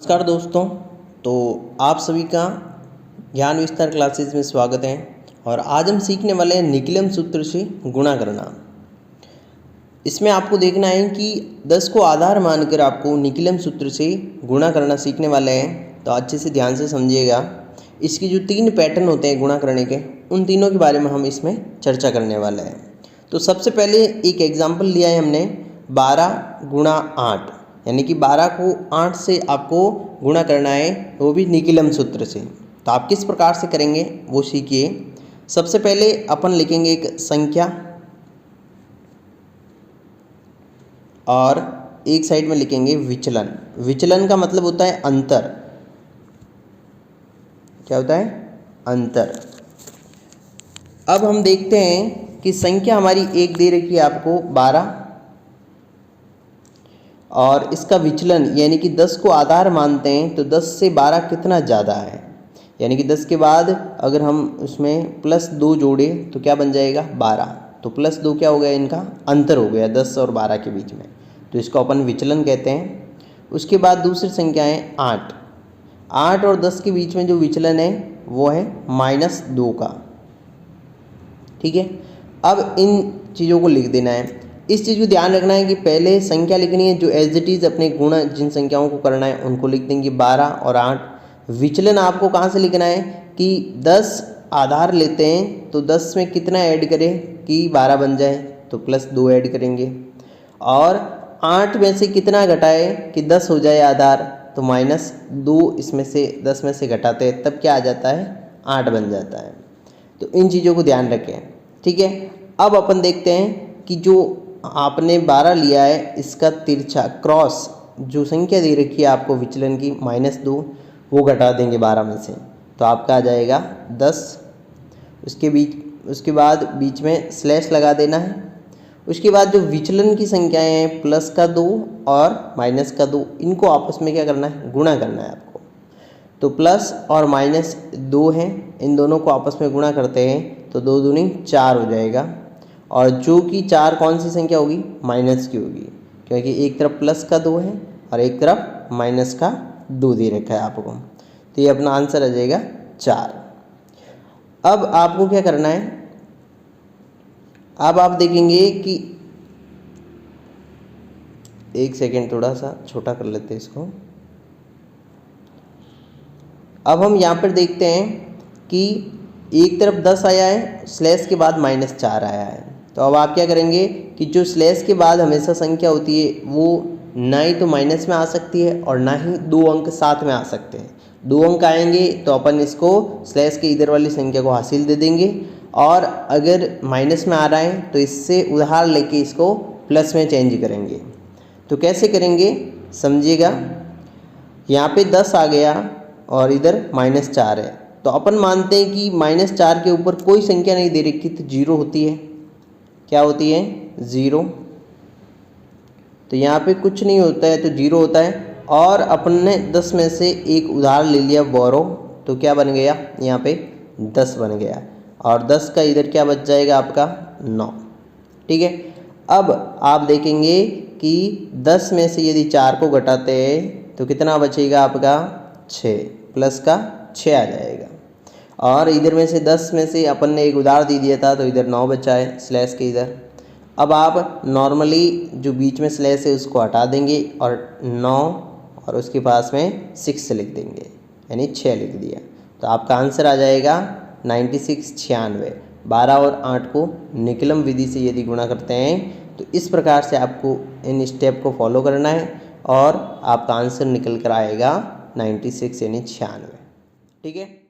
नमस्कार दोस्तों। तो आप सभी का ज्ञान विस्तार क्लासेस में स्वागत है। और आज हम सीखने वाले हैं निकलम सूत्र से गुणा करना। इसमें आपको देखना है कि 10 को आधार मानकर आपको निकलम सूत्र से गुणा करना सीखने वाले हैं। तो अच्छे से ध्यान से समझिएगा। इसकी जो 3 पैटर्न होते हैं गुणा करने के, उन तीनों के बारे में हम इसमें चर्चा करने वाले हैं। तो सबसे पहले एक एग्जाम्पल लिया है हमने 12 गुणा 8, यानी कि 12 को 8 से आपको गुणा करना है, वो भी निकलम सूत्र से। तो आप किस प्रकार से करेंगे वो सीखिए। सबसे पहले अपन लिखेंगे एक संख्या और एक साइड में लिखेंगे विचलन। विचलन का मतलब होता है अंतर। क्या होता है? अंतर। अब हम देखते हैं कि संख्या हमारी एक दे रखी है आपको 12, और इसका विचलन यानी कि 10 को आधार मानते हैं, तो 10 से 12 कितना ज़्यादा है, यानी कि 10 के बाद अगर हम उसमें +2 जोड़े तो क्या बन जाएगा? 12। तो +2 क्या हो गया? इनका अंतर हो गया 10 और 12 के बीच में, तो इसको अपन विचलन कहते हैं। उसके बाद दूसरी संख्या है 8। 8 और 10 के बीच में जो विचलन है वो है -2 का। ठीक है। अब इन चीज़ों को लिख देना है। इस चीज़ को ध्यान रखना है कि पहले संख्या लिखनी है, जो एज इट इज़ अपने गुणा जिन संख्याओं को करना है उनको लिख देंगे 12 और 8। विचलन आपको कहाँ से लिखना है कि 10 आधार लेते हैं, तो 10 में कितना ऐड करें कि 12 बन जाए, तो +2 ऐड करेंगे। और 8 में से कितना घटाए कि 10 हो जाए आधार, तो -2 इसमें से 10 में से घटाते हैं, तब क्या आ जाता है? 8 बन जाता है। तो इन चीज़ों को ध्यान रखें। ठीक है। अब अपन देखते हैं कि जो आपने 12 लिया है, इसका तिरछा क्रॉस जो संख्या दे रखी है आपको विचलन की -2, वो घटा देंगे 12 में से, तो आपका आ जाएगा 10। उसके बाद बीच में स्लैश लगा देना है। उसके बाद जो विचलन की संख्याएं हैं +2 और -2, इनको आपस में क्या करना है? गुणा करना है आपको। तो प्लस और -2 हैं, इन दोनों को आपस में गुणा करते हैं तो 2 दूनी 4 हो जाएगा। और जो कि 4 कौन सी संख्या होगी? माइनस की होगी, क्योंकि एक तरफ +2 है और एक तरफ -2 दे रखा है आपको। तो ये अपना आंसर आ जाएगा 4। अब आपको क्या करना है? अब आप देखेंगे कि एक सेकेंड, थोड़ा सा छोटा कर लेते हैं इसको। अब हम यहाँ पर देखते हैं कि एक तरफ 10 आया है, स्लैश के बाद -4 आया है। तो अब आप क्या करेंगे कि जो स्लैश के बाद हमेशा संख्या होती है वो ना ही तो माइनस में आ सकती है और ना ही 2 अंक साथ में आ सकते हैं। 2 अंक आएंगे तो अपन इसको स्लैश के इधर वाली संख्या को हासिल दे देंगे, और अगर माइनस में आ रहा है तो इससे उधार लेके इसको प्लस में चेंज करेंगे। तो कैसे करेंगे समझिएगा। यहाँ पे 10 आ गया और इधर -4 है, तो अपन मानते हैं कि -4 के ऊपर कोई संख्या नहीं दे रखी, तो 0 होती है। क्या होती है? 0। तो यहाँ पे कुछ नहीं होता है तो 0 होता है। और अपन ने 10 में से एक उधार ले लिया बोरो, तो क्या बन गया? यहाँ पे 10 बन गया, और 10 का इधर क्या बच जाएगा आपका? 9। ठीक है। अब आप देखेंगे कि 10 में से यदि 4 को घटाते हैं तो कितना बचेगा आपका? 6, प्लस का 6 आ जाएगा। और इधर में से 10 में से अपन ने एक उधार दे दिया था, तो इधर 9 बचा है स्लैश के इधर। अब आप नॉर्मली जो बीच में स्लैश है उसको हटा देंगे और 9 और उसके पास में 6 लिख देंगे, यानी 6 लिख दिया। तो आपका आंसर आ जाएगा 96, 96। 12 और 8 को निकलम विधि से यदि गुणा करते हैं तो इस प्रकार से आपको इन स्टेप को फॉलो करना है और आपका आंसर निकल कर आएगा 96 यानी 96। ठीक है।